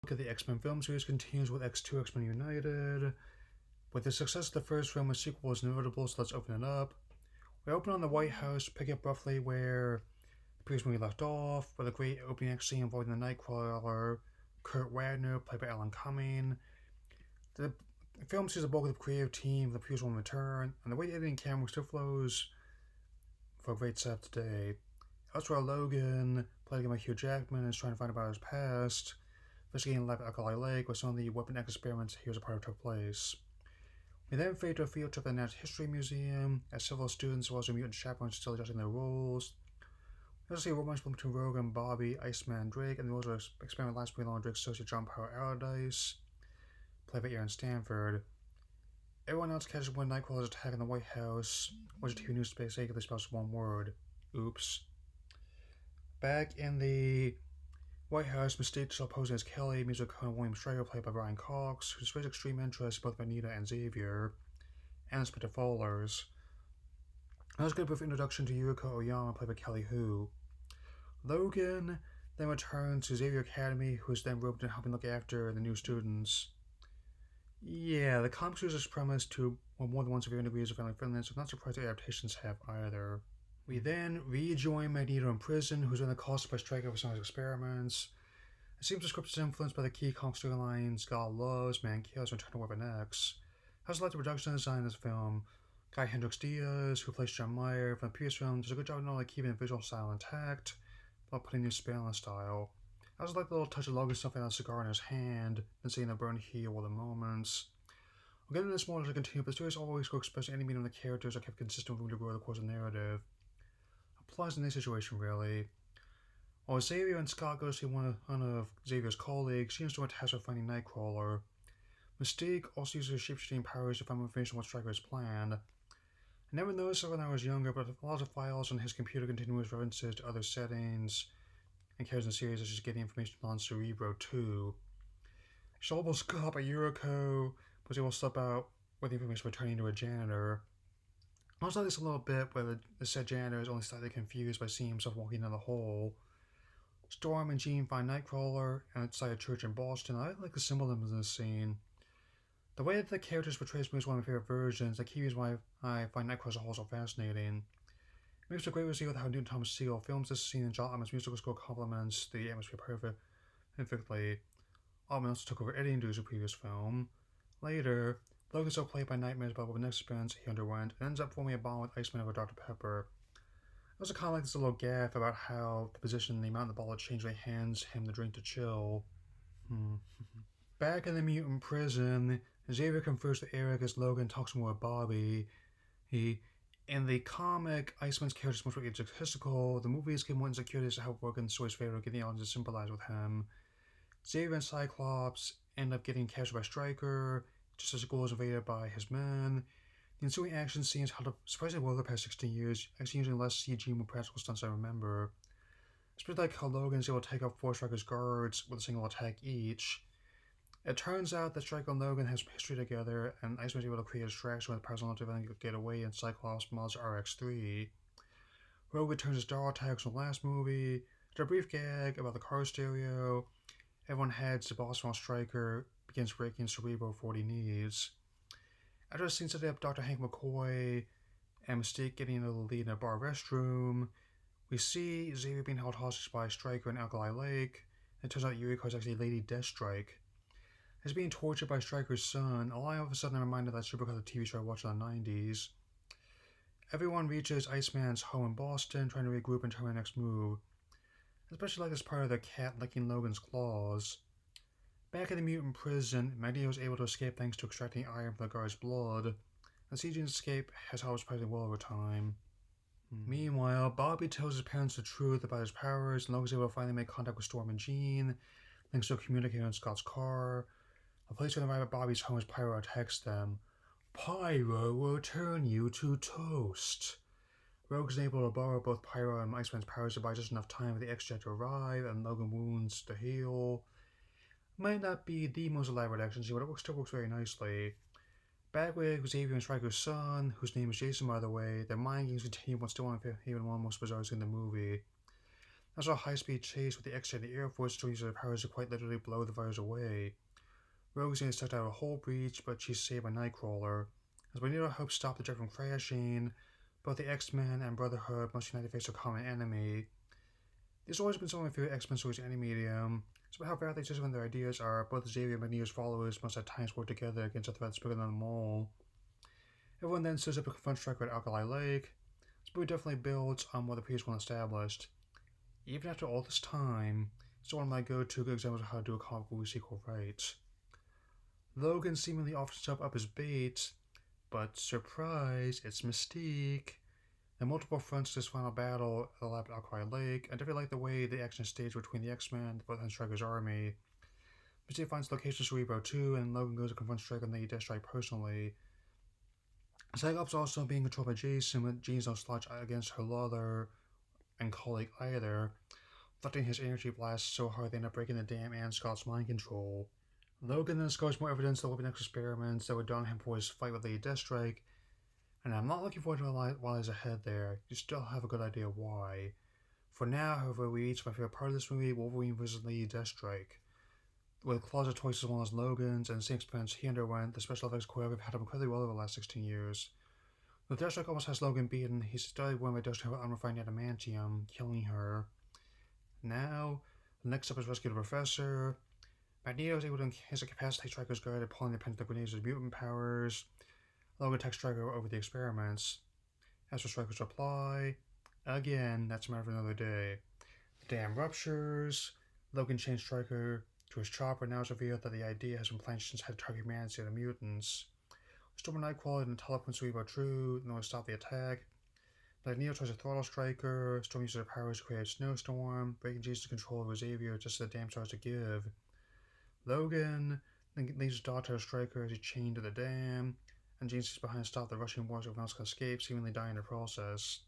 Look at the X-Men film series continues with X2 X-Men United. With the success of the first film, a sequel is inevitable, so let's open it up. We open on the White House, pick up roughly where the previous movie left off, with a great opening act scene involving the Nightcrawler, Kurt Wagner, played by Alan Cumming. The film sees the bulk of the creative team, the previous one return, and the way the editing camera still flows for a great setup today. Elsewhere, Logan, played again by Hugh Jackman, is trying to find out about his past, investigating life at Alkali Lake, where some of the Weapon X experiments he was a part of took place. We then fade to a field trip at the Natural History Museum, as several students, as well as their mutant chaperones, still adjusting their roles. We also see a romance between Rogan, Bobby, Iceman, and Drake, and the rules of experiment last between Drake's associate John Power Allardyce, played by Aaron Stanford. Everyone else catches when Nightcrawler's attack on the White House, which TV news basically spells one word: oops. Back in the White House, Mystique still posing as Kelly, music Colonel William Stryker, played by Brian Cox, who's raised extreme interest in both Magneto and Xavier, and Inspector Fowlers. That was a good brief introduction to Yuriko Oyama, played by Kelly Hu. Logan then returns to Xavier Academy, who is then roped in helping look after the new students. Yeah, the comics use this premise to more than one severe degrees of family friendliness, so I'm not surprised the adaptations have either. We then rejoin Magneto in prison, who's been accosted by Stryker for some of his experiments. It seems the script is influenced by the key comic storylines God Loves, Man Kills, and Return to Weapon X. I also like the production design of this film. Guy Hendrix Diaz, who plays John Mayer from the previous film, does a good job of not only keeping the visual style intact, but putting new spin on the style. I also like the little touch of Logan stuffing out a cigar in his hand, and seeing the burn heel of the moments. We'll get into this more as I continue, but the series always go express any meaning of the characters are kept consistent with the grow the course of the narrative. Applies in this situation, really. While Xavier and Scott go to see one of Xavier's colleagues, she instead tasked with finding Nightcrawler. Mystique also uses her shape-shifting powers to find more information on what Stryker has planned. I never noticed it when I was younger, but a lot of files on his computer continuous references to other settings and characters in the series, such as getting information on Cerebro 2. She almost got by Yuriko, but was able to slip out with the information returning to a janitor. I also like this a little bit, where the said janitor is only slightly confused by seeing himself walking in the hole. Storm and Jean find Nightcrawler outside a church in Boston. I like the symbolism in this scene. The way that the characters portray me is one of my favorite versions. The key reason why I find Nightcrawler's whole so fascinating. It makes a great reveal with how Newton Thomas Seal films this scene, and John Ottman's musical score complements the atmosphere perfectly. Ottman also took over editing duties of the previous film. Later, Logan is still played by nightmares about what next experience he underwent, and ends up forming a bond with Iceman over Dr. Pepper. I also kind of like this little gaffe about how the position and the amount of the ball changed when he hands him the drink to chill. Back in the mutant prison, Xavier confers with Eric as Logan talks more with Bobby. In the comic, Iceman's character is much more egotistical. The movie is given more insecurities to help work in the story's favor, getting the audience to sympathize with him. Xavier and Cyclops end up getting captured by Stryker, just as the goal is evaded by his men. The ensuing action scenes held up surprisingly well over the past 16 years, actually using less CG and more practical stunts than I remember. It's pretty like how Logan is able to take out 4 Stryker's guards with a single attack each. It turns out that Stryker and Logan have some history together, and Iceman is able to create a distraction with the personal to get away in Cyclops' Monster RX-3. Rogue returns his Star attacks from the last movie. There's a brief gag about the car stereo. Everyone heads to Boston while Stryker begins breaking Cerebro for what he needs. After the scene setting up Dr. Hank McCoy and Mystique getting into the lead in a bar restroom, we see Xavier being held hostage by Stryker in Alkali Lake, and it turns out Yuriko is actually Lady Deathstrike. As being tortured by Stryker's son, all of a sudden I'm reminded that Super because of the TV show I watched in the 90s. Everyone reaches Iceman's home in Boston, trying to regroup and determine their next move. Especially like this part of the cat licking Logan's claws. Back in the mutant prison, Magneto is able to escape thanks to extracting iron from the guard's blood. The CG's escape has helped surprisingly well over time. Meanwhile, Bobby tells his parents the truth about his powers, and Logan's able to finally make contact with Storm and Jean, thanks to a communicator in Scott's car. The police arrive at Bobby's home as Pyro attacks them. Pyro will turn you to toast. Rogue is able to borrow both Pyro and Iceman's powers to buy just enough time for the X-Jet to arrive and Logan wounds to heal. Might not be the most elaborate action scene, but it still works very nicely. Back with Xavier and Stryker's son, whose name is Jason by the way, their mind games continue but still on even one of the most bizarre scenes in the movie. That's a high-speed chase with the X-Ray and the Air Force to use their powers to quite literally blow the virus away. Rogue's getting stuck out of a whole breach, but she's saved by Nightcrawler. As Magneto helps stop the jet from crashing, both the X-Men and Brotherhood must unite to face a common enemy. There's always been some of my favorite X-Men stories in any medium. Despite how badly different their ideas are, both Xavier and Magneto's followers must at times work together against a threat that's bigger than them all. Everyone then suits up to confront Stryker at Alkali Lake. This movie definitely builds on what the previous one established. Even after all this time, it's one of my go-to good examples of how to do a comic movie sequel right. Logan seemingly offers himself up as bait, but surprise, it's Mystique. There are multiple fronts to this final battle at the lab at Alkali Lake. I definitely like the way the action staged between the X-Men and Stryker's army. Mystique finds the location of Cerebro 2, and Logan goes to confront Stryker and the Deathstrike personally. Cyclops also being controlled by Jason, with Jean's no slouch against her lover and colleague either, letting his energy blast so hard they end up breaking the damn and Scott's mind control. Logan then discovers more evidence of the Weapon X experiments that were done on him for his fight with Lady Deathstrike, and I'm not looking forward to what lies ahead there. You still have a good idea why. For now, however, we reach my favorite part of this movie, Wolverine vs. Lady Deathstrike. With closet choices as well as Logan's and the same experiments he underwent, the special effects choreography have had him incredibly well over the last 16 years. Though Deathstrike almost has Logan beaten, he's still won by Deathstrike with unrefined adamantium, killing her. Now, the next step is rescue the Professor. Magneto is able to incapacitate Stryker's guard and pulling the pin to grenades with mutant powers. Logan attacks Stryker over the experiments. As for Stryker's reply, again, that's a matter of another day. The dam ruptures. Logan changed Stryker to his chopper, now it's revealed that the idea has been planned since had to target humanity and the mutants. Storm and Nightcrawler and teleports Cerebro true in order to stop the attack. Magneto tries to throttle Stryker. Storm uses her powers to create a snowstorm, breaking Jason's control over Xavier just as the dam starts to give. Logan then leaves his daughter Stryker as he's chained to the dam, and Jean stays behind to stop the rushing waters of Mouse escape, seemingly dying in the process.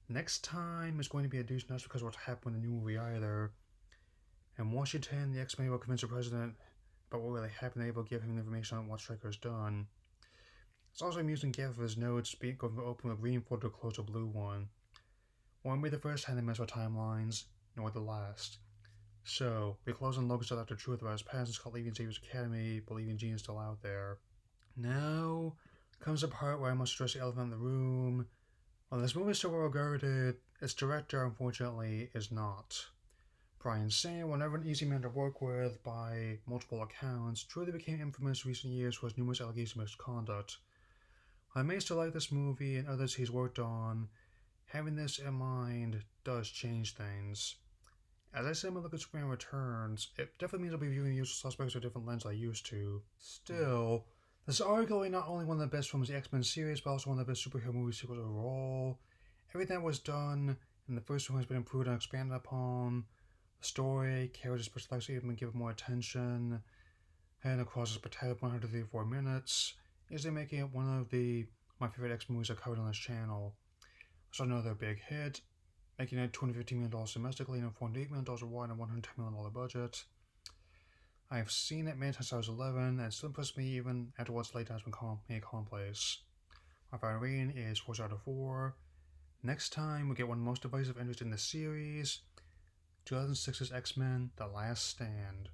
Next time is going to be a deuce nuts because of what's happened in the new movie either. In Washington, the X-Men will convince the president about what really happened, and they will give him the information on what Stryker has done. It's also amusing to get his notes going from open with green folder to close a blue one. Won't be the first time they mess with timelines, nor the last. So, we close on Logan's after truth about his past and Scott leaving Xavier's Academy, believing Jean is still out there. Now comes the part where I must address the elephant in the room. While this movie is still well regarded, its director, unfortunately, is not. Brian Singer, while never an easy man to work with by multiple accounts, truly became infamous in recent years for his numerous allegations of misconduct. I may still like this movie and others he's worked on. Having this in mind does change things. As I said when I look at Superman Returns, it definitely means I'll be viewing the usual suspects through a different lens I used to. Still, this is arguably not only one of the best films in the X-Men series, but also one of the best superhero movie sequels overall. Everything that was done in the first film has been improved and expanded upon. The story, characters, special effects have been given more attention, and across its pathetic 134 minutes, is they making it one of my favorite X movies I've covered on this channel. So another big hit, making it $215 million domestically and $408 million worldwide on a $110 million budget. I've seen it many times since I was 11, and it still impressed me even after what's late has been made commonplace. My final rating is 4 out of 4. Next time, we get one of the most divisive entries in the series, 2006's X-Men: The Last Stand.